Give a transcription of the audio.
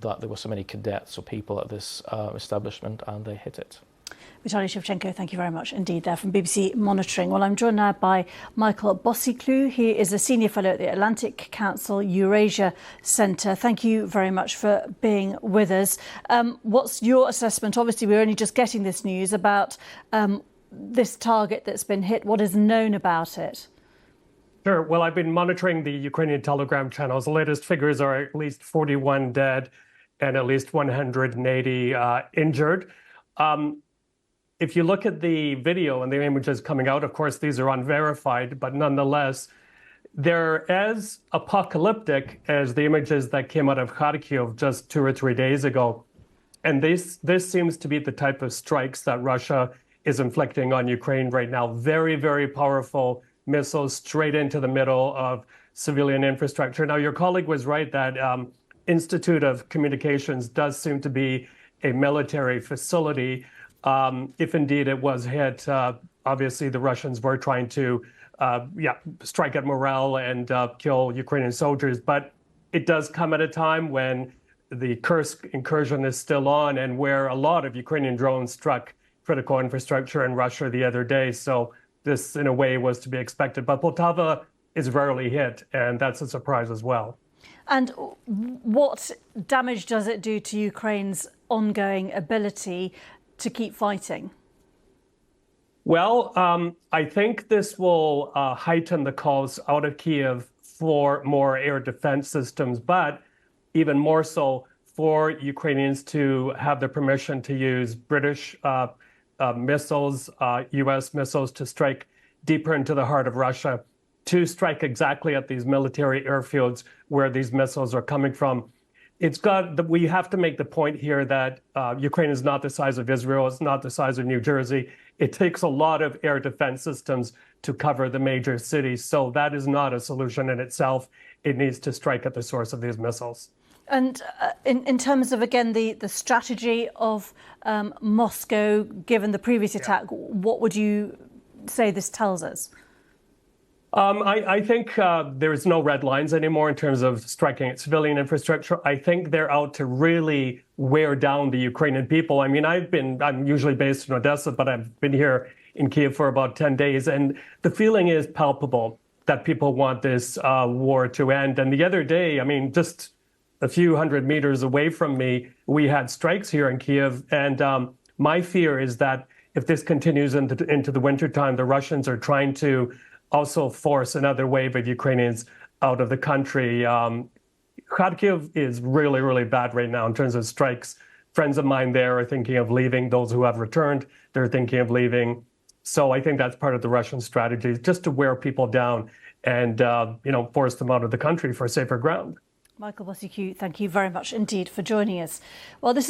that there were so many cadets or people at this establishment, and they hit it. Vitaly Shevchenko, thank you very much indeed there from BBC Monitoring. Well, I'm joined now by Michael Bossiclou. He is a Senior Fellow at the Atlantic Council Eurasia Centre. Thank you very much for being with us. What's your assessment? Obviously, we're only just getting this news about this target that's been hit. What is known about it? Sure. Well, I've been monitoring the Ukrainian Telegram channels. The latest figures are at least 41 dead and at least 180 injured. If you look at the video and the images coming out, of course, these are unverified, but nonetheless, they're as apocalyptic as the images that came out of Kharkiv just 2 or 3 days ago. And this seems to be the type of strikes that Russia is inflicting on Ukraine right now. Very, very powerful missiles straight into the middle of civilian infrastructure. Now, your colleague was right that Institute of Communications does seem to be a military facility. If indeed it was hit, obviously the Russians were trying to strike at morale and kill Ukrainian soldiers. But it does come at a time when the Kursk incursion is still on and where a lot of Ukrainian drones struck critical infrastructure in Russia the other day. So this, in a way, was to be expected. But Poltava is rarely hit, and that's a surprise as well. And what damage does it do to Ukraine's ongoing ability to keep fighting? Well, I think this will heighten the calls out of Kyiv for more air defense systems, but even more so for Ukrainians to have the permission to use British missiles, U.S. missiles to strike deeper into the heart of Russia, to strike exactly at these military airfields where these missiles are coming from. We have to make the point here that Ukraine is not the size of Israel. It's not the size of New Jersey. It takes a lot of air defense systems to cover the major cities. So that is not a solution in itself. It needs to strike at the source of these missiles. And in terms of, again, the strategy of Moscow, given the previous attack, what would you say this tells us? I think there's no red lines anymore in terms of striking at civilian infrastructure. I think they're out to really wear down the Ukrainian people. I mean, I'm usually based in Odessa, but I've been here in Kyiv for about 10 days. And the feeling is palpable that people want this war to end. And the other day, I mean, just a few hundred meters away from me, we had strikes here in Kyiv. And my fear is that if this continues into the wintertime, the Russians are trying to also force another wave of Ukrainians out of the country. Kharkiv is really, really bad right now in terms of strikes. Friends of mine there are thinking of leaving. Those who have returned, they're thinking of leaving. So I think that's part of the Russian strategy, just to wear people down and force them out of the country for safer ground. Michael Bossiclou, thank you very much indeed for joining us. Well, this is